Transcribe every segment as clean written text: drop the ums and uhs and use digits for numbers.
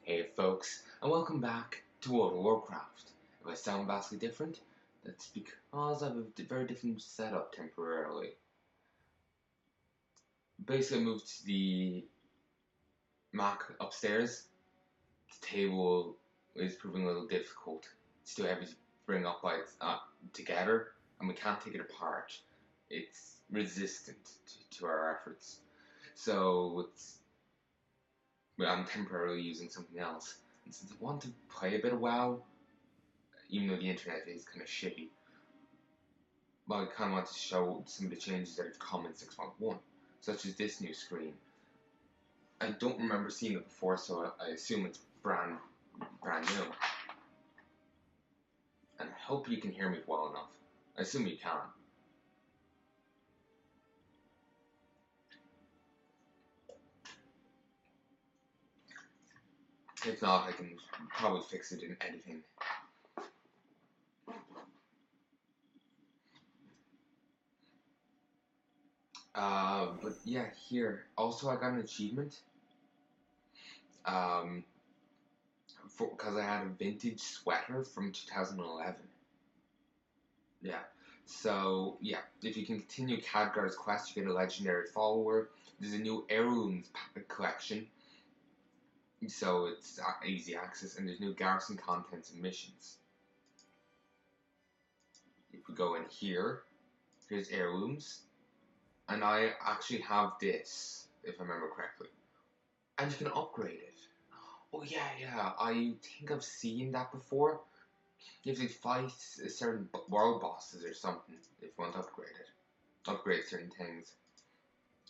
Hey folks, and welcome back to World of Warcraft. If I sound vastly different, that's because I have a very different setup temporarily. Basically, I moved to the Mac upstairs. The table is proving a little difficult. It's too heavy to bring up together, and we can't take it apart. It's resistant to our efforts. So I'm temporarily using something else. And since I want to play a bit of WoW, even though the internet is kind of shitty, but I kind of want to show some of the changes that have come in 6.1, such as this new screen. I don't remember seeing it before, so I assume it's brand new. And I hope you can hear me well enough. I assume you can. If not, I can probably fix it in editing. But yeah, here. Also, I got an achievement. Because I had a vintage sweater from 2011. Yeah. So, yeah, if you can continue Khadgar's quest, you get a legendary follower. There's a new heirlooms collection, so it's easy access, and there's new garrison contents and missions. If we go in here, here's heirlooms, and I actually have this, if I remember correctly. And you can upgrade it. Oh yeah, I think I've seen that before. You have to fight certain world bosses or something if you want to upgrade it. Upgrade certain things.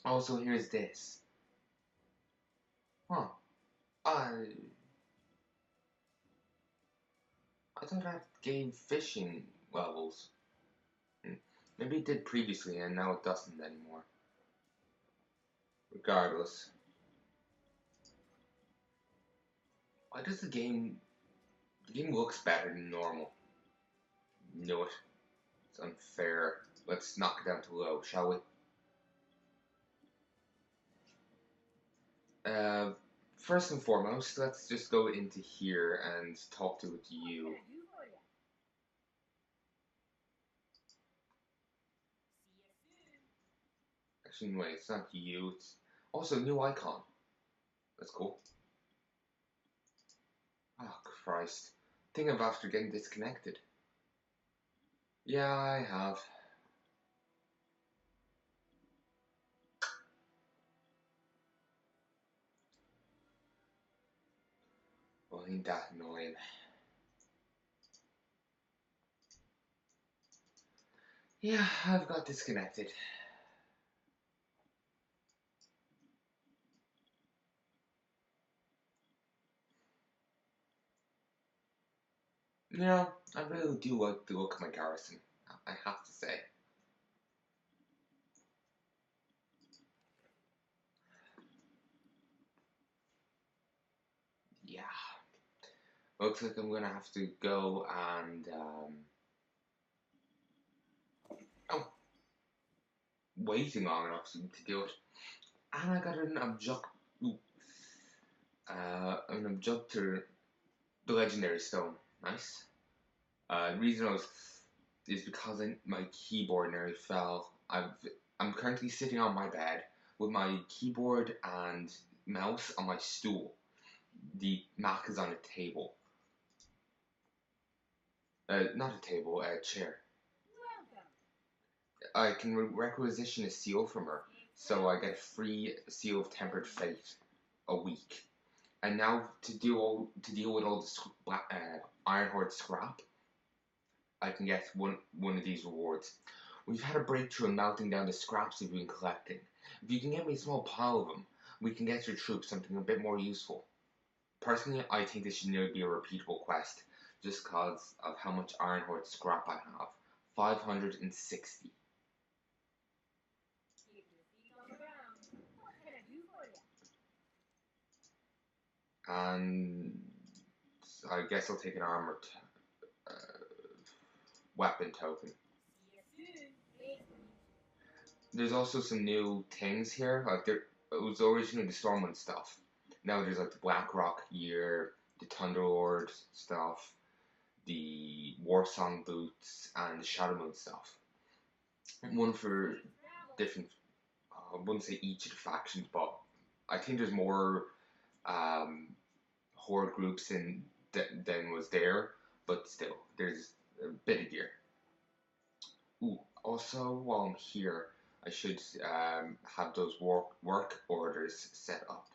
Also, here's this. Huh. I thought that gave fishing levels. Maybe it did previously and now it doesn't anymore. Regardless. Why does the game looks better than normal? Know it. It's unfair. Let's knock it down to low, shall we? First and foremost, let's just go into here and talk to you. Actually, wait, it's not you. It's also a new icon. That's cool. Oh, Christ. I think I'm after getting disconnected. Yeah, I have. Well, ain't that annoying. Yeah, I've got disconnected. You know, I really do like the look of my garrison, I have to say. Yeah. Looks like I'm gonna have to go and, oh, waiting long enough to do it. And I got an abductor, the legendary stone. Nice. The reason is because my keyboard nearly fell. I'm currently sitting on my bed with my keyboard and mouse on my stool. The Mac is on a table. Not a table, a chair. I can requisition a seal from her, so I get a free seal of tempered fate a week. And now to deal with all the Ironheart scrap, I can get one of these rewards. We've had a breakthrough in melting down the scraps we've been collecting. If you can get me a small pile of them, we can get your troops something a bit more useful. Personally, I think this should nearly be a repeatable quest, just because of how much Ironheart scrap I have. 560. And I guess I'll take an armored weapon token. There's also some new things here, like it was originally the Stormwind stuff, Now there's like the Blackrock gear, the Thunderlord stuff, the Warsong boots, and the Shadow Moon stuff. One for different. I wouldn't say each of the factions, but I think there's more horde groups than was there. But still, there's a bit of gear. Ooh, also while I'm here, I should have those work orders set up.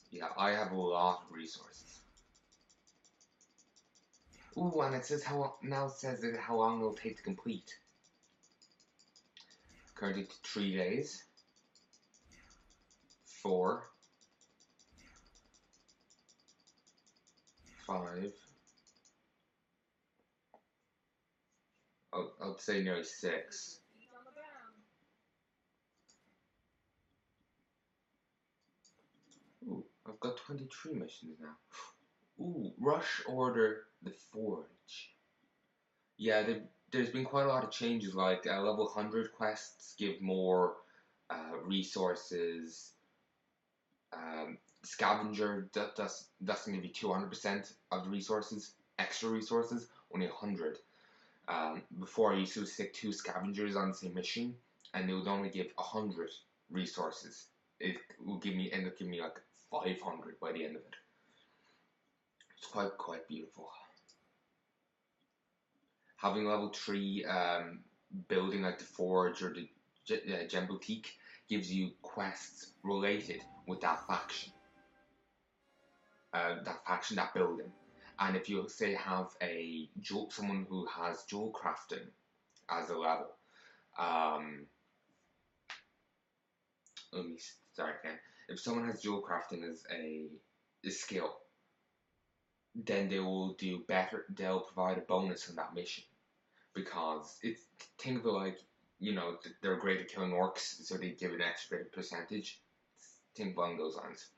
Yeah, I have a lot of resources. Ooh, and it says how long it'll take to complete. Currently 3 days. 4. 5. I'll say nearly 6. Ooh, I've got 23 missions now. Ooh, rush order the forge. Yeah, there's been quite a lot of changes. Like level 100 quests give more resources. Scavenger doesn't give you 200% of the resources, extra resources, only 100. Before I used to stick 2 scavengers on the same mission, and they would only give 100 resources. It will end up giving me like 500 by the end of it. It's quite beautiful. Having level 3 building like the forge or the gem boutique gives you quests related with that faction. That building. And if you say have someone who has jewel crafting as a level, let me start again. If someone has jewel crafting as a skill, then they will do better. They'll provide a bonus on that mission because think of it like they're great at killing orcs, so they give an extra bit of percentage. Think along those lines.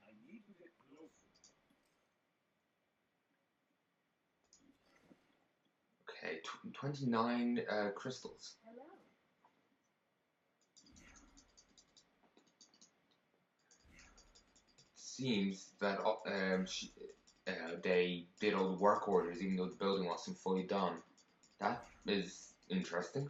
Okay, 29 crystals. Hello. It seems that they did all the work orders even though the building wasn't fully done. That is interesting.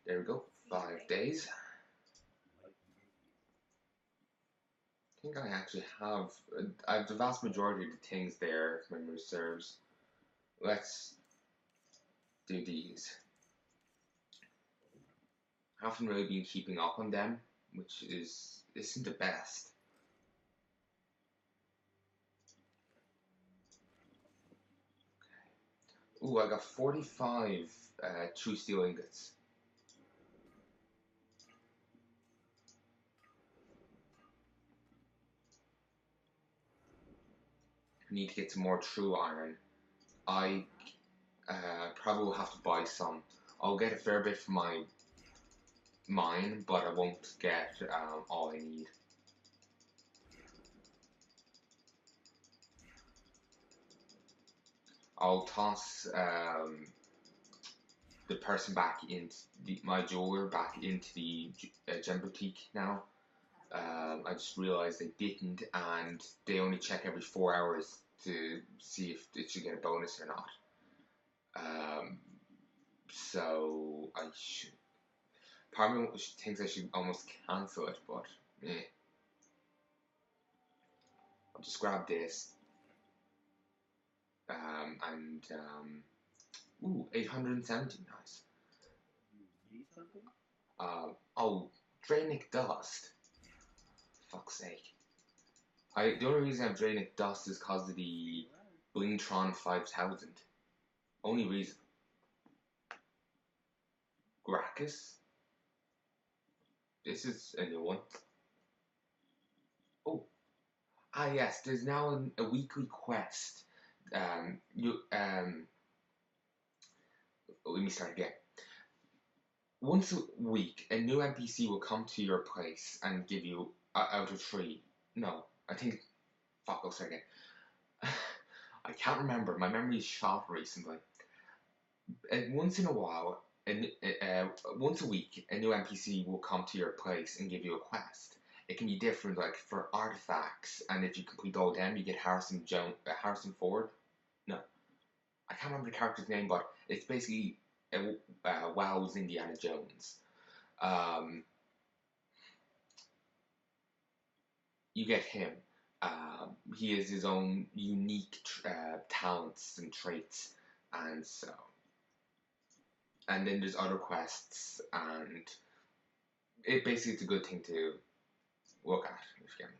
There we go, 5 days. I think I actually have the vast majority of the things there, if memory serves. Let's do these. I haven't really been keeping up on them, which isn't the best. Okay. Ooh, I got 45 true steel ingots. I need to get some more true iron. I probably will have to buy some. I'll get a fair bit for my mine, but I won't get all I need. I'll toss the person back into my jeweler back into the gem boutique now. I just realized they didn't, and they only check every 4 hours to see if it should get a bonus or not. So I should. Part of me thinks I should almost cancel it, but I'll just grab this. Ooh, 870, nice. Oh, Draenic Dust. Fuck's sake. The only reason I have Draenic Dust is because of the Blingtron 5000. Only reason. Gracchus. This is a new one. Oh. Ah yes, there's now a weekly quest. Let me start again. Once a week, a new NPC will come to your place and give you out of 3. No, I think. Fuck, I'll start again. I can't remember. My memory is shot recently. Once in a while, once a week, a new NPC will come to your place and give you a quest. It can be different, like for artifacts, and if you complete all of them, you get Harrison Ford. No, I can't remember the character's name, but it's basically WoW's Indiana Jones. Um, you get him. He has his own unique talents and traits, and so. And then there's other quests, and it basically it's a good thing to look at, if you get me.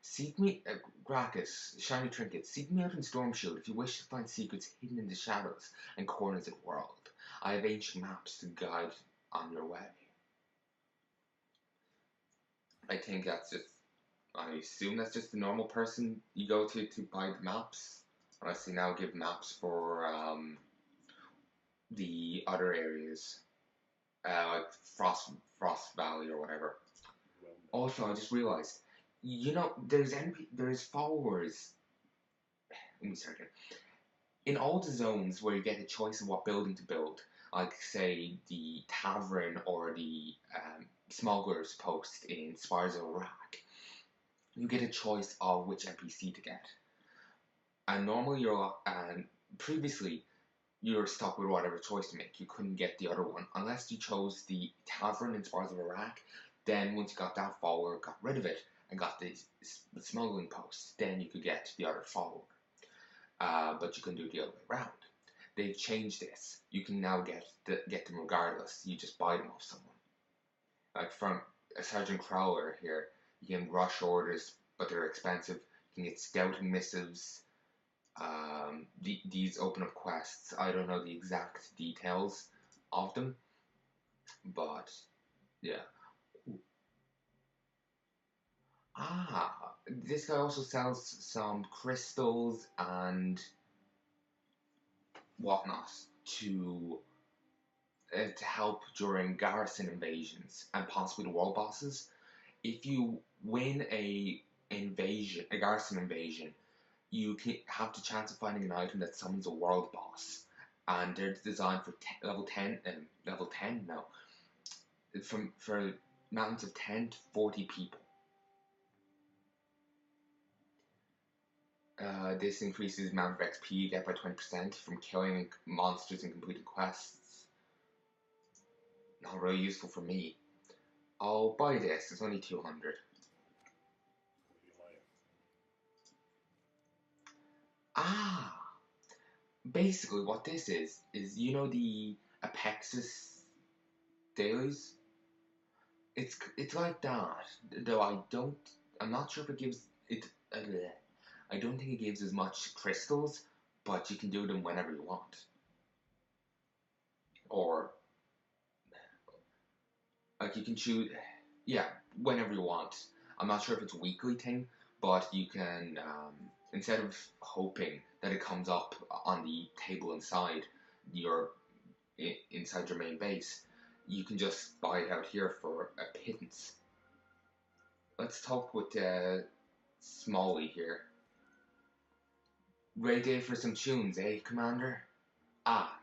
Seek me, Gracchus, shiny trinket, seek me out in Stormshield if you wish to find secrets hidden in the shadows and corners of the world. I have ancient maps to guide on your way. I think that's just, I assume that's just the normal person you go to buy the maps. Unless they now give maps for the other areas, like Frost Valley or whatever. Also, I just realized, there's followers. Let me start again. In all the zones where you get a choice of what building to build, like say the tavern or the smuggler's post in Spires of Iraq, you get a choice of which NPC to get. And normally previously you're stuck with whatever choice to make. You couldn't get the other one unless you chose the tavern in Spires of Iraq. Then once you got that follower, got rid of it, and got the smuggling post, then you could get the other follower. But you can do it the other way around. They've changed this. You can now get them regardless. You just buy them off someone. Like from Sergeant Crowler here, you can rush orders, but they're expensive. You can get scouting missives. These open up quests. I don't know the exact details of them, but yeah. This guy also sells some crystals and whatnot to help during garrison invasions and possibly the world bosses. If you win a garrison invasion, you can have the chance of finding an item that summons a world boss, and they're designed for level 10 now, for mountains of 10 to 40 people. This increases the amount of XP you get by 20% from killing monsters and completing quests. Not really useful for me. I'll buy this, it's only 200. Basically what this is the Apexis dailies? It's like that, though I'm not sure if it gives it, I don't think it gives as much crystals, but you can do them whenever you want. Or, like you can choose, yeah, whenever you want. I'm not sure if it's a weekly thing, but you can, instead of hoping that it comes up on the table inside your main base, you can just buy it out here for a pittance. Let's talk with Smalley here. Great day for some tunes, eh, Commander?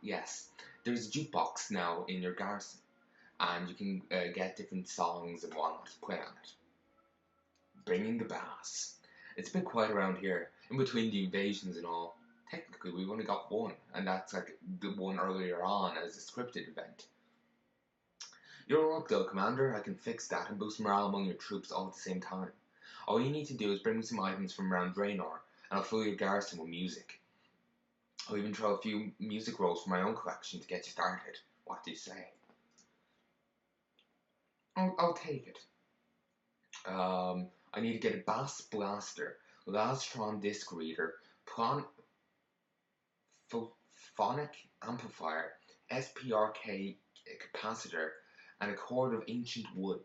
Yes. There's a jukebox now in your garrison, and you can get different songs and whatnot to play on it. Bringing the bass. It's a bit quiet around here, in between the invasions and all. Technically, we've only got one, and that's like the one earlier on as a scripted event. You're up though, Commander. I can fix that and boost morale among your troops all at the same time. All you need to do is bring me some items from around Draenor, and I'll fill your garrison with music. I'll even throw a few music rolls from my own collection to get you started. What do you say? I'll take it. I need to get a bass blaster, Lastron disc reader, phonic amplifier, SPRK capacitor, and a cord of ancient wood.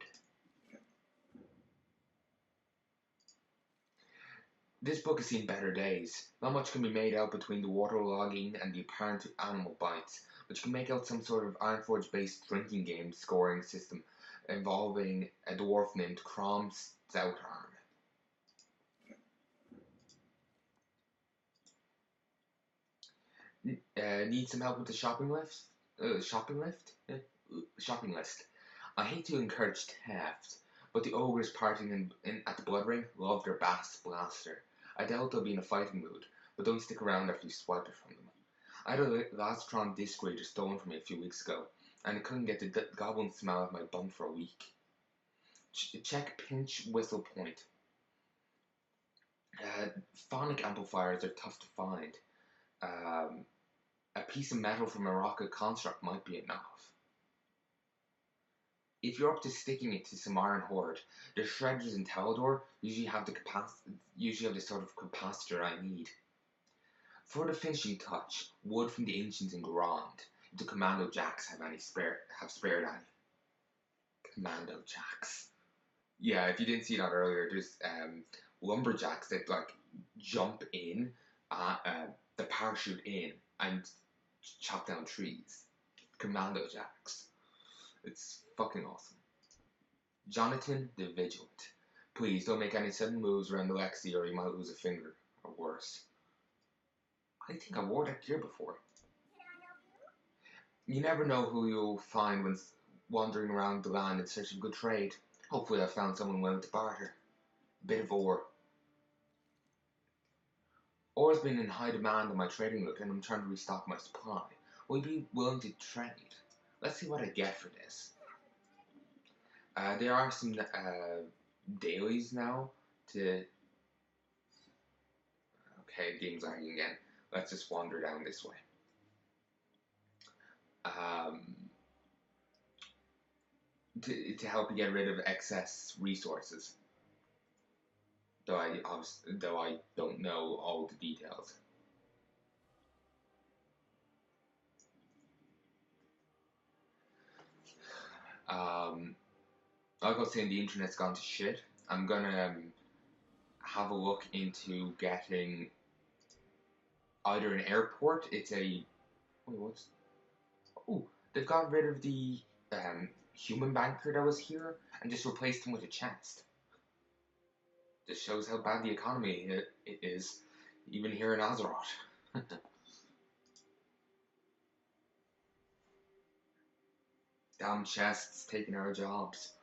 This book has seen better days. Not much can be made out between the waterlogging and the apparent animal bites, but you can make out some sort of Ironforge-based drinking game scoring system involving a dwarf named Crom Stoutarm. Need some help with the shopping list? Shopping list? Shopping list. I hate to encourage theft, but the ogres partying at the Blood Ring love their Bass Blaster. I doubt they'll be in a fighting mood, but don't stick around after you swipe it from them. I had a Lastron disc reader stolen from me a few weeks ago, and I couldn't get the goblin smell out of my bum for a week. Check pinch whistle point. Phonic amplifiers are tough to find. A piece of metal from a rocket construct might be enough. If you're up to sticking it to some iron horde, the shredders in Talador usually have the sort of capacitor I need. For the finishing touch, wood from the ancients in Grand. If the commando jacks have spared any. Commando jacks. Yeah, if you didn't see that earlier, there's lumberjacks that like jump in, the parachute in, and chop down trees. Commando jacks. It's fucking awesome. Jonathan the Vigilant. Please don't make any sudden moves around the Lexi or you might lose a finger, or worse. I think I wore that gear before. You never know who you'll find when wandering around the land in search of good trade. Hopefully I found someone willing to barter. A bit of ore. Ore's been in high demand on my trading route and I'm trying to restock my supply. Will you be willing to trade? Let's see what I get for this. There are some dailies now to... Okay, game's lagging again. Let's just wander down this way. To help you get rid of excess resources. Though I don't know all the details. Like I was saying, the internet's gone to shit. I'm gonna have a look into getting either an airport. It's a... Wait, what's... Oh, they've got rid of the human banker that was here and just replaced him with a chest. This shows how bad the economy it is, even here in Azeroth. Damn chests taking our jobs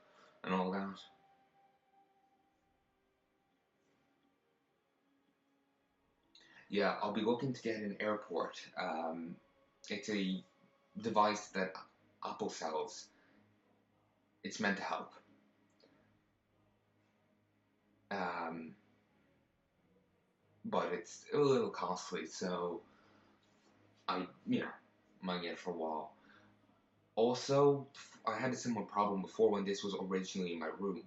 and all that. Yeah, I'll be looking to get an airport. It's a device that Apple sells. It's meant to help. But it's a little costly, so I might get it for a while. Also, I had a similar problem before when this was originally in my room.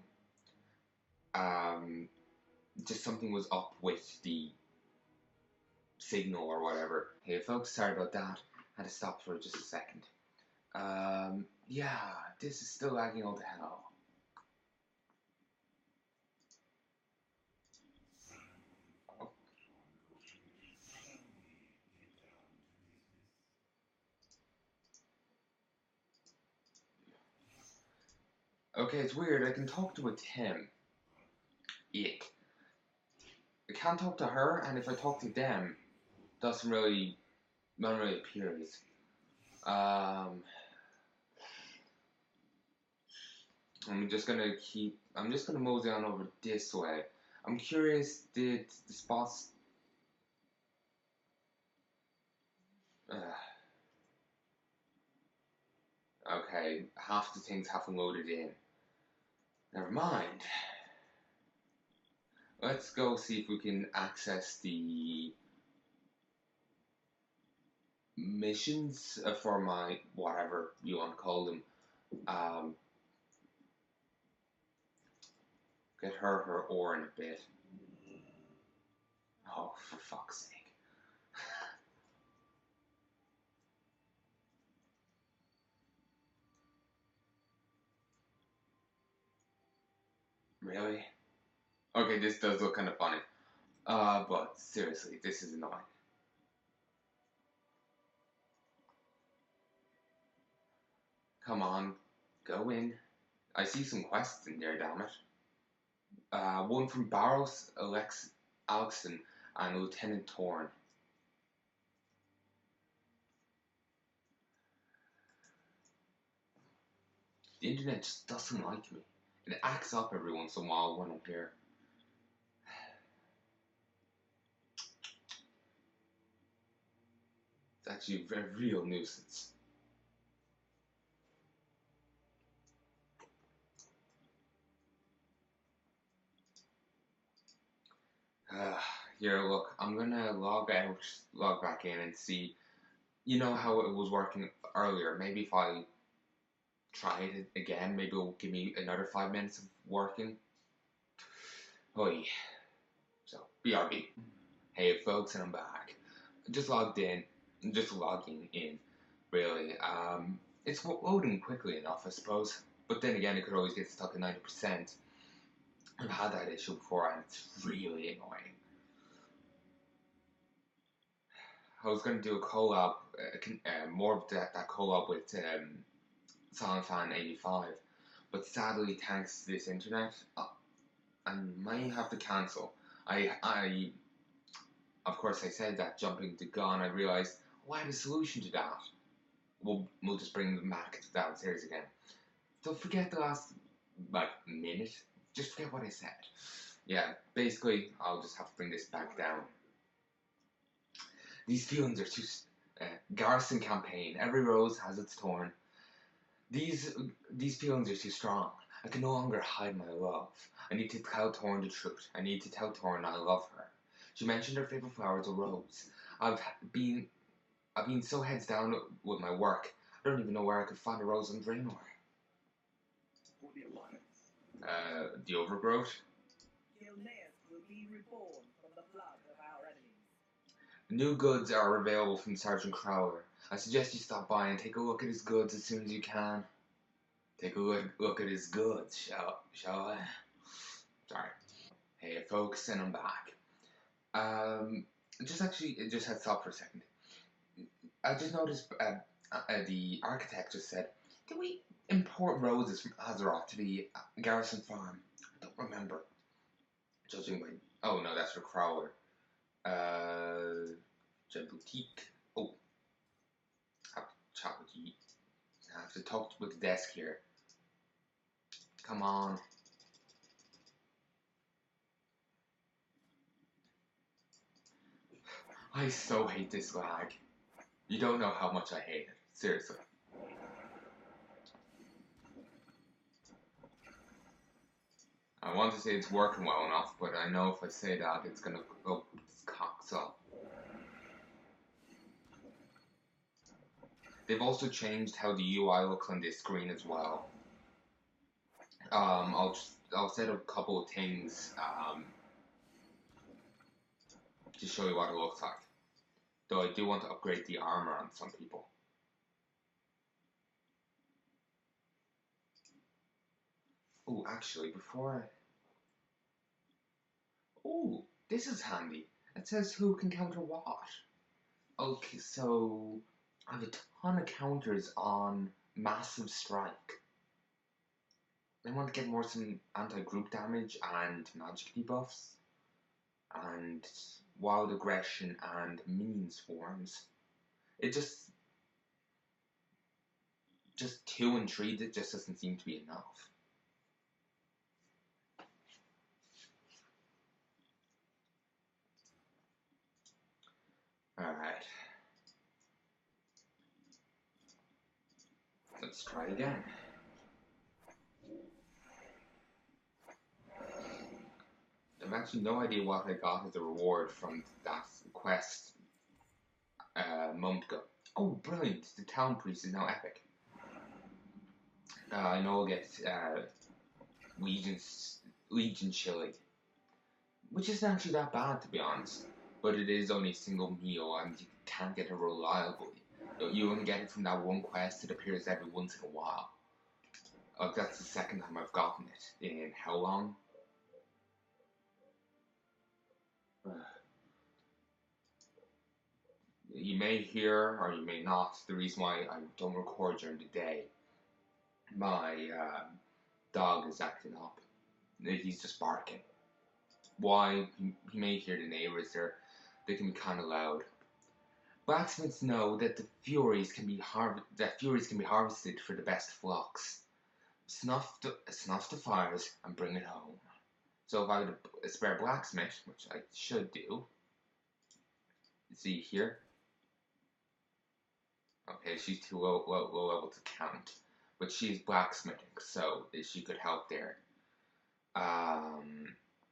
Just something was up with the signal or whatever. Hey folks, sorry about that. Had to stop for just a second. Yeah, this is still lagging all to hell. Okay, it's weird. I can talk to a Tim. Ick. I can't talk to her, and if I talk to them, none really appears. I'm just gonna mosey on over this way. I'm curious, did the spots... okay, half the things haven't loaded in. Never mind. Let's go see if we can access the missions for my, whatever you want to call them. Get her ore in a bit. Oh, for fuck's sake. Really? Okay, this does look kind of funny. But seriously, this is annoying. Come on, go in. I see some quests in there, damn it. One from Barros Alexson and Lieutenant Torn. The internet just doesn't like me. It acts up every once in a while when I'm here. It's actually a real nuisance. Here, look, I'm gonna log back in and see. You know how it was working earlier. Maybe if I try it again, maybe it'll give me another 5 minutes of working. Oi. So, BRB. Hey folks, and I'm back. Just logged in. Just logging in, really. It's loading quickly enough, I suppose. But then again, it could always get stuck at 90%. I've had that issue before, and it's really annoying. I was going to do a collab, more of that collab with SongFan85, but sadly, thanks to this internet, I might have to cancel. Of course, I said that jumping the gun. I realized, I had a solution to that. We'll just bring them back downstairs again. So forget the last minute. Just forget what I said. Yeah, basically, I'll just have to bring this back down. These feelings are too. Garrison campaign. Every rose has its thorn. These feelings are too strong. I can no longer hide my love. I need to tell Thorn the truth. I need to tell Thorn I love her. She mentioned her favorite flower is a rose. I've been so heads down with my work. I don't even know where I could find a rose in Draenor. The overgrowth. Will be reborn from the blood of our enemies. New goods are available from Sergeant Crowler. I suggest you stop by and take a look at his goods as soon as you can. Take a look at his goods, shall I? Sorry. Hey folks, and I'm back. It just had stopped for a second. I just noticed the architect just said, did we import roses from Azeroth to the Garrison farm? I don't remember. Judging by... Oh no, that's for Crowler. Boutique. Oh. I have to chat with you. I have to talk with the desk here. Come on. I so hate this lag. You don't know how much I hate it. Seriously. I want to say it's working well enough, but I know if I say that, it's gonna go cocks up. They've also changed how the UI looks on this screen as well. I'll set up a couple of things to show you what it looks like. Though I do want to upgrade the armor on some people. Oh, actually, Oh, this is handy. It says who can counter what. Okay, so I have a ton of counters on Massive Strike. I want to get some anti-group damage and magic debuffs. And wild aggression and minion swarms. It just 2 and 3, that just doesn't seem to be enough. Alright. Let's try again. I have actually no idea what I got as a reward from that quest a moment ago. Oh, brilliant! The town priest is now epic. I know I'll get Legion Chili, which isn't actually that bad to be honest, but it is only a single meal and you can't get it reliably. You only get it from that one quest. It appears every once in a while. That's the second time I've gotten it in how long? You may hear, or you may not, the reason why I don't record during the day. My dog is acting up. He's just barking. Why? You may hear the neighbors there. They can be kind of loud. Blacksmiths know that the furies can be harvested for the best flocks. snuff the fires and bring it home. So if I would a spare blacksmith, which I should do, see here. Okay, she's too low level to count, but she's blacksmithing, so she could help there.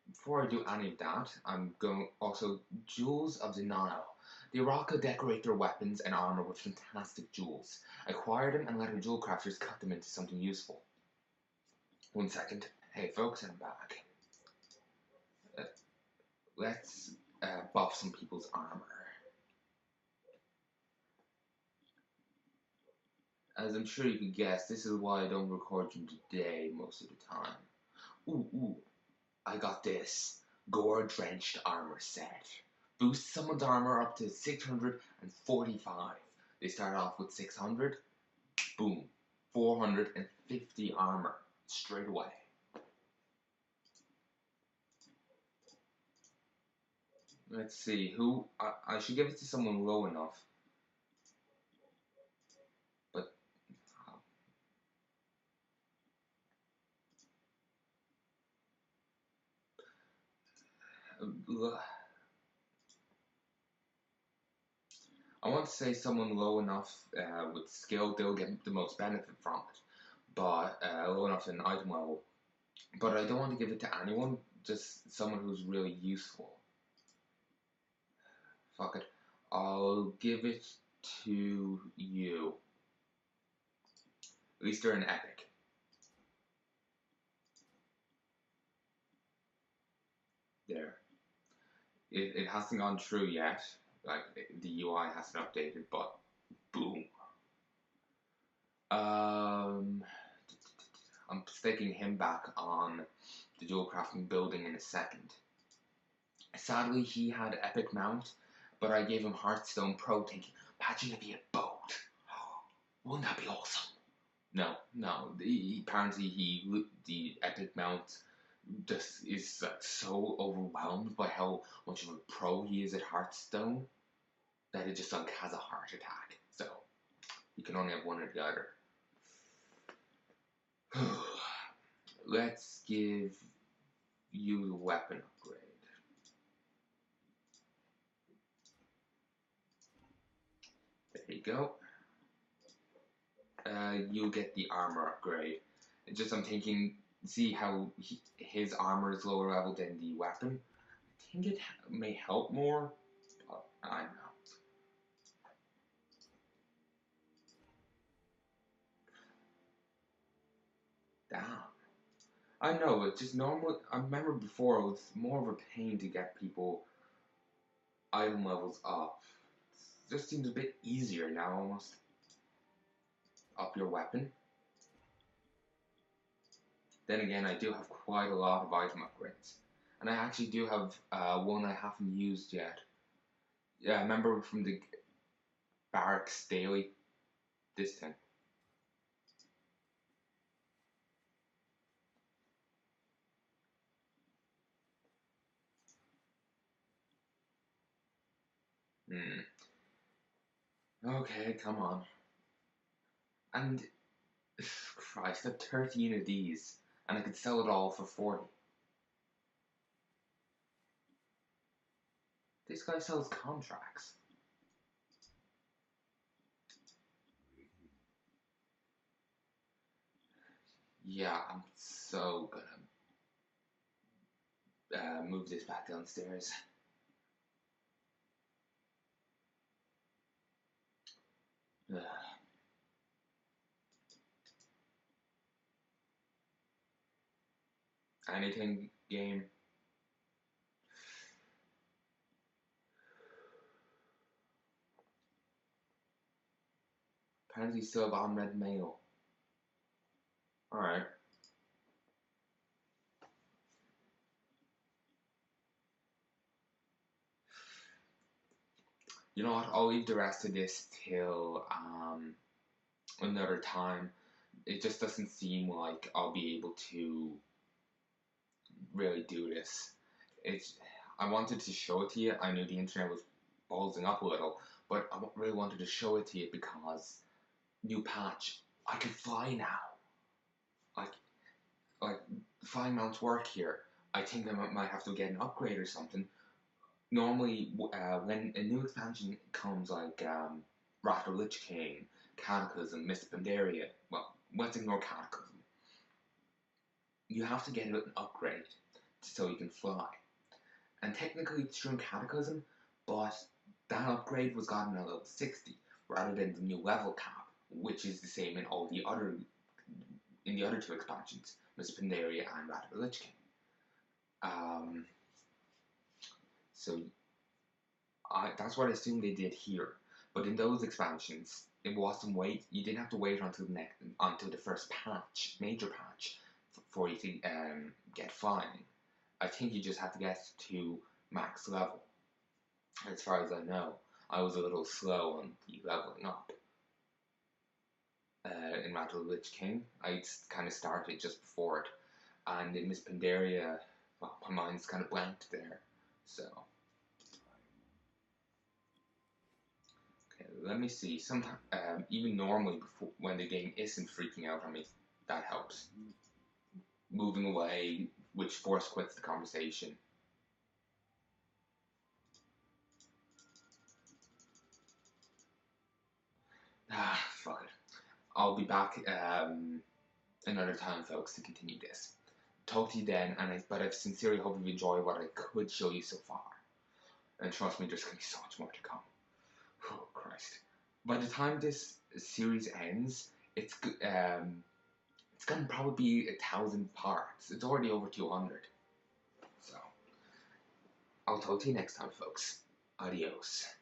Before I do any of that, I'm going also Jewels of the Nile. The Iraqi decorate their weapons and armor with fantastic jewels. Acquire them and let our jewel crafters cut them into something useful. 1 second. Hey folks, I'm back. Let's buff some people's armor. As I'm sure you can guess, this is why I don't record them today most of the time. Ooh, I got this. Gore-drenched armor set. Boosts someone's armor up to 645. They start off with 600. Boom. 450 armor. Straight away. Let's see, who... I should give it to someone low enough. But... I want to say someone low enough with skill, they'll get the most benefit from it. But low enough in item level. But I don't want to give it to anyone, just someone who's really useful. Fuck it. I'll give it to you. At least they're an epic. There. It hasn't gone through yet. Like, the UI hasn't updated, but boom. I'm sticking him back on the dual crafting building in a second. Sadly, he had epic mount, but I gave him Hearthstone Pro thinking, imagine it'd be a boat. Wouldn't that be awesome? No. Apparently the epic mount just is like so overwhelmed by how much of a pro he is at Hearthstone that it just like has a heart attack. So you can only have one or the other. Let's give you the weapon upgrade. There you go. You'll get the armor upgrade. It's just I'm thinking, see how his armor is lower level than the weapon? I think it may help more, but I don't know. Damn. I know, it's just normal. I remember before it was more of a pain to get people item levels up. It just seems a bit easier now almost. Up your weapon. Then again, I do have quite a lot of item upgrades. And I actually do have one I haven't used yet. Yeah, I remember from the Barracks Daily. This thing. Okay, come on. And, Christ, I have 13 of these. And I could sell it all for 40. This guy sells contracts. Yeah, I'm so gonna move this back downstairs. Anything, game? Apparently still have unread mail. Alright. You know what, I'll leave the rest of this till another time. It just doesn't seem like I'll be able to really do this. I wanted to show it to you. I knew the internet was ballsing up a little, but I really wanted to show it to you because new patch. I can fly now. like 5 months work here. I think I might have to get an upgrade or something. Normally, when a new expansion comes, like Wrath of the Lich King, Cataclysm, Mist of Pandaria, well, let's ignore Cataclysm. You have to get an upgrade so you can fly. And technically it's true in Cataclysm, but that upgrade was gotten at level 60 rather than the new level cap, which is the same in all the other two expansions, Mist of Pandaria and Wrath of the Lich King. So that's what I assume they did here. But in those expansions, it wasn't wait. You didn't have to wait until the first patch, major patch, for you to get flying. I think you just have to get to max level. As far as I know, I was a little slow on the leveling up. In Wrath of the Lich King, I kind of started just before it, and in Miss Pandaria, well, my mind's kind of blanked there. So, okay, let me see. Sometimes, even normally, before when the game isn't freaking out on me, that helps. Moving away, which force quits the conversation. Fuck it. I'll be back another time, folks, to continue this. Talk to you then, but I sincerely hope you enjoy what I could show you so far. And trust me, there's going to be so much more to come. Oh, Christ. By the time this series ends, it's going to probably be 1,000 parts. It's already over 200. So, I'll talk to you next time, folks. Adios.